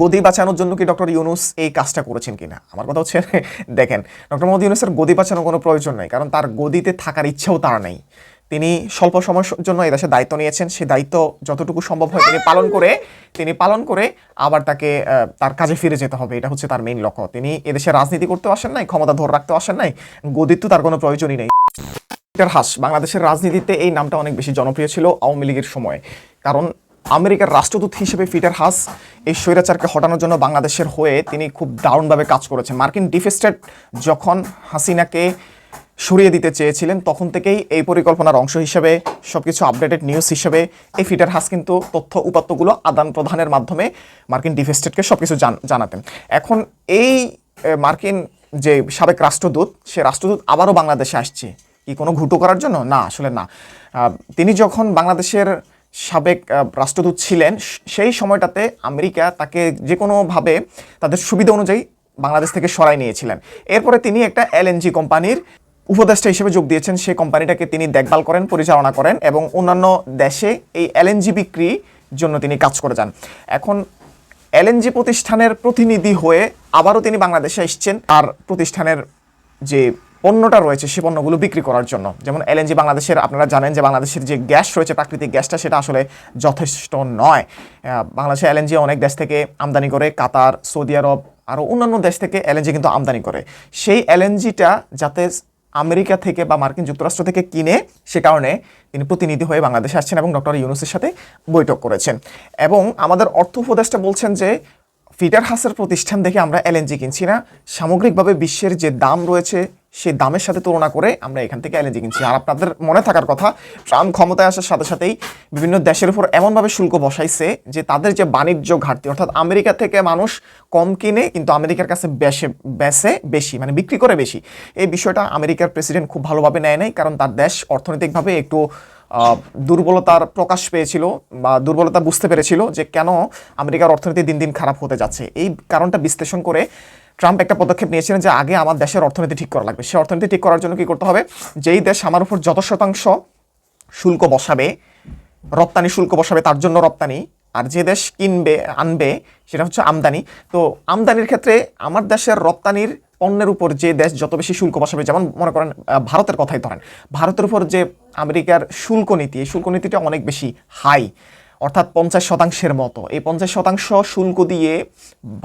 গদি বাঁচানোর জন্য কি ডক্টর ইউনূস এই কাজটা করেছেন কিনা? আমার কথা হচ্ছে দেখেন, ডক্টর মোহাম্মদ ইউনূসের গদি বাঁচানোর কোনো প্রয়োজন নাই, কারণ তার গদিতে থাকার ইচ্ছেও তার নেই। তিনি স্বল্প সময়ের জন্য এই দেশে দায়িত্ব নিয়েছেন, সেই দায়িত্ব যতটুকু সম্ভব হয় তিনি পালন করে আবার তাকে তার কাজে ফিরে যেতে হবে। এটা হচ্ছে তার মেইন লক্ষ্য। তিনি এদেশে রাজনীতি করতে আসেন নাই, ক্ষমতা ধরে রাখতে আসেন নাই, গদির তো তার কোনো প্রয়োজনই নেই। পিটার হাস বাংলাদেশের রাজনীতিতে এই নামটা অনেক বেশি জনপ্রিয় ছিল আওয়ামী লীগের সময়, কারণ আমেরিকার রাষ্ট্রদূত হিসেবে পিটার হাস এই স্বৈরাচারকে হটানোর জন্য বাংলাদেশের হয়ে তিনি খুব দারুণভাবে কাজ করেছেন। মার্কিন ডিপ স্টেট যখন হাসিনাকে সরিয়ে দিতে চেয়েছিলেন, তখন থেকেই এই পরিকল্পনার অংশ হিসেবে সবকিছু আপডেটেড নিউজ হিসেবে এই পিটার হাস কিন্তু তথ্য উপাত্তগুলো আদান প্রদানের মাধ্যমে মার্কিন ডিপ স্টেটকে সবকিছু জানাতেন। এখন এই মার্কিন যে সাবেক রাষ্ট্রদূত, সে রাষ্ট্রদূত আবারও বাংলাদেশে আসছে কি কোনো ঘুটো করার জন্য? না, আসলে না। তিনি যখন বাংলাদেশের সাবেক রাষ্ট্রদূত ছিলেন, সেই সময়টাতে আমেরিকা তাকে যে কোনোভাবে তাদের সুবিধা অনুযায়ী বাংলাদেশ থেকে সরাই নিয়েছিলেন। এরপরে তিনি একটা এলএনজি কোম্পানির উপদেষ্টা হিসেবে যোগ দিয়েছেন। সেই কোম্পানিটাকে তিনি দেখভাল করেন, পরিচালনা করেন এবং অন্যান্য দেশে এই এলএনজি বিক্রির জন্য তিনি কাজ করে যান। এখন এলএনজি প্রতিষ্ঠানের প্রতিনিধি হয়ে আবারও তিনি বাংলাদেশে এসেছেন আর প্রতিষ্ঠানের যে পণ্যটা রয়েছে সে পণ্যগুলো বিক্রি করার জন্য। যেমন এলএনজি বাংলাদেশের, আপনারা জানেন যে বাংলাদেশের যে গ্যাস রয়েছে, প্রাকৃতিক গ্যাসটা, সেটা আসলে যথেষ্ট নয়। বাংলাদেশে এলএনজি অনেক দেশ থেকে আমদানি করে, কাতার, সৌদি আরব আরও অন্যান্য দেশ থেকে এলএনজি কিন্তু আমদানি করে। সেই এলএনজিটা যাতে আমেরিকা থেকে বা মার্কিন যুক্তরাষ্ট্র থেকে কিনে, সে কারণে তিনি প্রতিনিধি হয়ে বাংলাদেশে আসছেন এবং ডক্টর ইউনূসের সাথে বৈঠক করেছেন। এবং আমাদের অর্থ উপদেষ্টা বলছেন যে পিটার হাসের প্রতিষ্ঠান দেখে আমরা এলএনজি কিনছি না, সামগ্রিকভাবে বিশ্বের যে দাম রয়েছে সেই দামের সাথে তুলনা করে আমরা এখান থেকে এলএনজি কিনছি। আর আপনাদের মনে থাকার কথা, ট্রাম্প ক্ষমতায় আসার সাথে সাথেই বিভিন্ন দেশের উপর এমনভাবে শুল্ক বসাইছে যে তাদের যে বাণিজ্য ঘাটতি, অর্থাৎ আমেরিকা থেকে মানুষ কম কিনে কিন্তু আমেরিকার কাছে বেচে বেশি, মানে বিক্রি করে বেশি। এই বিষয়টা আমেরিকার প্রেসিডেন্ট খুব ভালোভাবে নেয় নাই, কারণ তার দেশ অর্থনৈতিকভাবে একটু দুর্বলতার প্রকাশ পেয়েছিল বা দুর্বলতা বুঝতে পেরেছিল যে কেন আমেরিকার অর্থনীতি দিন দিন খারাপ হতে যাচ্ছে। এই কারণটা বিশ্লেষণ করে ট্রাম্প একটা পদক্ষেপ নিয়েছিলেন যে আগে আমার দেশের অর্থনীতি ঠিক করা লাগবে। সে অর্থনীতি ঠিক করার জন্য কী করতে হবে? যেই দেশ আমার উপর যত শতাংশ শুল্ক বসাবে, রপ্তানি শুল্ক বসাবে, তার জন্য রপ্তানি, আর যে দেশ কিনবে আনবে সেটা হচ্ছে আমদানি। তো আমদানির ক্ষেত্রে আমার দেশের রপ্তানির পণ্যের উপর যে দেশ যত বেশি শুল্ক বসাবে, যেমন মনে করেন ভারতের কথাই ধরেন, ভারতের উপর যে আমেরিকার শুল্ক নীতি, এই শুল্ক নীতিটা অনেক বেশি হাই, অর্থাৎ 50% মতো। এই 50% শুল্ক দিয়ে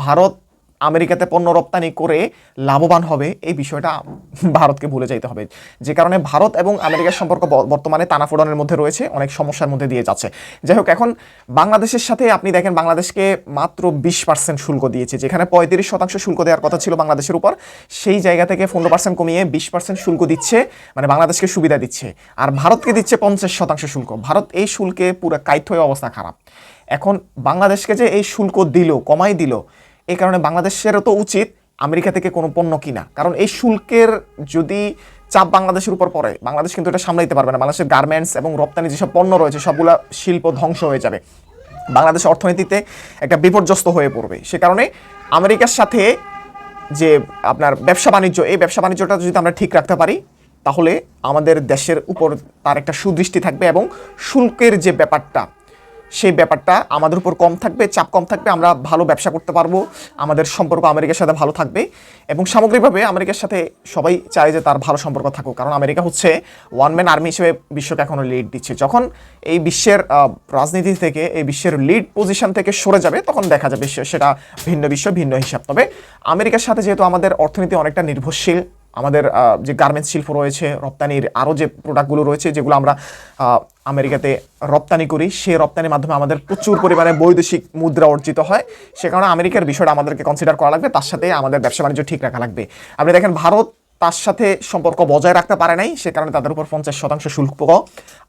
ভারত আমেরিকাতে পণ্য রপ্তানি করে লাভবান হবে, এই বিষয়টা ভারতকে ভুলে যাইতে হবে। যে কারণে ভারত এবং আমেরিকার সম্পর্ক বর্তমানে টানাফোড়নের মধ্যে রয়েছে, অনেক সমস্যার মধ্যে দিয়ে যাচ্ছে। যাই হোক, এখন বাংলাদেশের সাথে আপনি দেখেন বাংলাদেশকে মাত্র 20% শুল্ক দিয়েছে, যেখানে 35% শুল্ক দেওয়ার কথা ছিল বাংলাদেশের উপর, সেই জায়গা থেকে 15% কমিয়ে 20% শুল্ক দিচ্ছে, মানে বাংলাদেশকে সুবিধা দিচ্ছে। আর ভারতকে দিচ্ছে 50% শুল্ক। ভারত এই শুল্কে পুরো কাইট হয়ে অবস্থা খারাপ। এখন বাংলাদেশকে যে এই শুল্ক দিল, কমাই দিল, এই কারণে বাংলাদেশেরও তো উচিত আমেরিকা থেকে কোনো পণ্য কিনা, কারণ এই শুল্কের যদি চাপ বাংলাদেশের উপর পড়ে, বাংলাদেশ কিন্তু এটা সামলাইতে পারবে না। বাংলাদেশের গার্মেন্টস এবং রপ্তানি যেসব পণ্য রয়েছে সবগুলা শিল্প ধ্বংস হয়ে যাবে, বাংলাদেশের অর্থনীতিতে একটা বিপর্যস্ত হয়ে পড়বে। সে কারণে আমেরিকার সাথে যে আপনার ব্যবসা বাণিজ্য, এই ব্যবসা বাণিজ্যটা যদি আমরা ঠিক রাখতে পারি, তাহলে আমাদের দেশের উপর তার একটা সুদৃষ্টি থাকবে এবং শুল্কের যে ব্যাপারটা, সেই ব্যাপারটা আমাদের উপর কম থাকবে, চাপ কম থাকবে, আমরা ভালো ব্যবসা করতে পারবো, আমাদের সম্পর্ক আমেরিকার সাথে ভালো থাকবে। এবং সামগ্রিকভাবে আমেরিকার সাথে সবাই চায় যে তার ভালো সম্পর্ক থাকুক, কারণ আমেরিকা হচ্ছে ওয়ান ম্যান আর্মি হিসেবে বিশ্বকে এখনও লিড দিচ্ছে। যখন এই বিশ্বের রাজনীতি থেকে, এই বিশ্বের লিড পজিশন থেকে সরে যাবে, তখন দেখা যাবে সেটা ভিন্ন বিষয়, ভিন্ন হিসাব। তবে আমেরিকার সাথে যেহেতু আমাদের অর্থনীতি অনেকটা নির্ভরশীল, আমাদের যে গার্মেন্টস শিল্প রয়েছে, রপ্তানির আরও যে প্রোডাক্টগুলো রয়েছে যেগুলো আমরা আমেরিকাতে রপ্তানি করি, সেই রপ্তানির মাধ্যমে আমাদের প্রচুর পরিমাণে বৈদেশিক মুদ্রা অর্জিত হয়। সে কারণে আমেরিকার বিষয়টা আমাদেরকে কনসিডার করা লাগবে, তার সাথে আমাদের ব্যবসা বাণিজ্য ঠিক রাখা লাগবে। আপনি দেখেন ভারত তার সাথে সম্পর্ক বজায় রাখতে পারে নাই, সে কারণে তাদের উপর 50% শুল্ক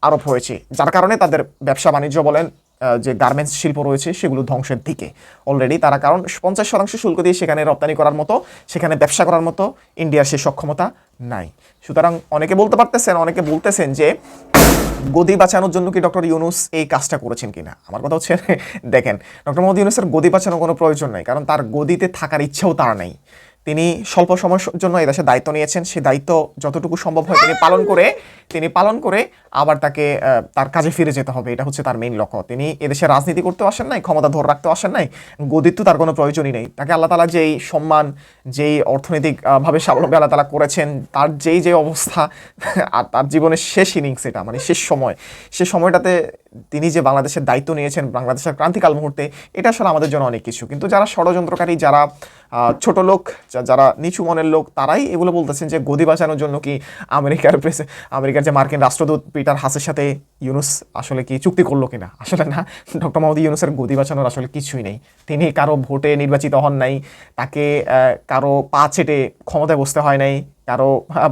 আরোপ হয়েছে, যার কারণে তাদের ব্যবসা বাণিজ্য বলেন, যে গার্মেন্টস শিল্প রয়েছে সেগুলো ধ্বংসের দিকে অলরেডি তারা, কারণ 50% শুল্ক দিয়ে সেখানে রপ্তানি করার মতো, সেখানে ব্যবসা করার মতো ইন্ডিয়ার সেই সক্ষমতা নাই। সুতরাং অনেকে বলতেছেন যে গদি বাঁচানোর জন্য কি ডক্টর ইউনূস এই কাজটা করেছেন কিনা? আমার কথা হচ্ছে দেখেন, ডক্টর মোহাম্মদ ইউনূসের গদি বাঁচানোর কোনো প্রয়োজন নাই, কারণ তার গদিতে থাকার ইচ্ছেও তার নেই। তিনি স্বল্প সময়ের জন্য এই দেশে দায়িত্ব নিয়েছেন, সেই দায়িত্ব যতটুকু সম্ভব হয় তিনি পালন করে আবার তাকে তার কাজে ফিরে যেতে হবে। এটা হচ্ছে তার মেইন লক্ষ্য। তিনি এদেশে রাজনীতি করতে আসেন নাই, ক্ষমতা ধরে রাখতে আসেন নাই, গদির তো তার কোনো প্রয়োজনই নেই। তাকে আল্লাহ তাআলা যেই সম্মান, যেই অর্থনৈতিক ভাবে স্বাবলম্বী আল্লাহ তাআলা করেছেন, তার যেই অবস্থা আর তার জীবনের শেষ ইনিংস, এটা মানে শেষ সময়, সে সময়টাতে তিনি যে বাংলাদেশের দায়িত্ব নিয়েছেন, বাংলাদেশের ক্রান্তিকাল মুহূর্তে, এটা আসলে আমাদের জন্য অনেক কিছু। কিন্তু যারা ষড়যন্ত্রকারী, যারা ছোট লোক, যারা নিচু মনের লোক, তারাই এগুলো বলতেছেন যে গদি বাঁচানোর জন্য কি আমেরিকার যে মার্কিন রাষ্ট্রদূত পিটার হাসের সাথে ইউনূস আসলে কি চুক্তি করলো কিনা? আসলে না, ডক্টর মোহাম্মদ ইউনূসের গদি বাঁচানোর আসলে কিছুই নেই। তিনি কারো ভোটে নির্বাচিত হন নাই, তাকে কারো পা চেটে ক্ষমতায় বসতে হয় নাই, কারো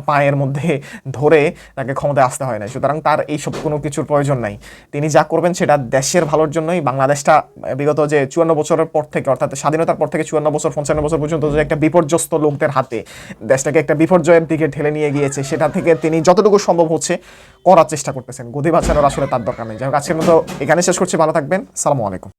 পায়ের মধ্যে ধরে তাকে ক্ষমতায় আসতে হয় না। সুতরাং তার এইসব কোনো কিছুর প্রয়োজন নাই। তিনি যা করবেন সেটা দেশের ভালোর জন্যই। বাংলাদেশটা বিগত যে 54 বছরের পর থেকে, অর্থাৎ স্বাধীনতার পর থেকে 54 বছর 55 বছর পর্যন্ত যে একটা বিপর্যস্ত লোকদের হাতে দেশটাকে একটা বিপর্যয়ের দিকে ঠেলে নিয়ে গিয়েছে, সেটা থেকে তিনি যতটুকু সম্ভব হচ্ছে করার চেষ্টা করতেছেন। গদি বাঁচানোর আসলে তার দরকার নেই। যাই হোক, আজকের মতো এখানে শেষ করছি। ভালো থাকবেন। আসসালামু আলাইকুম।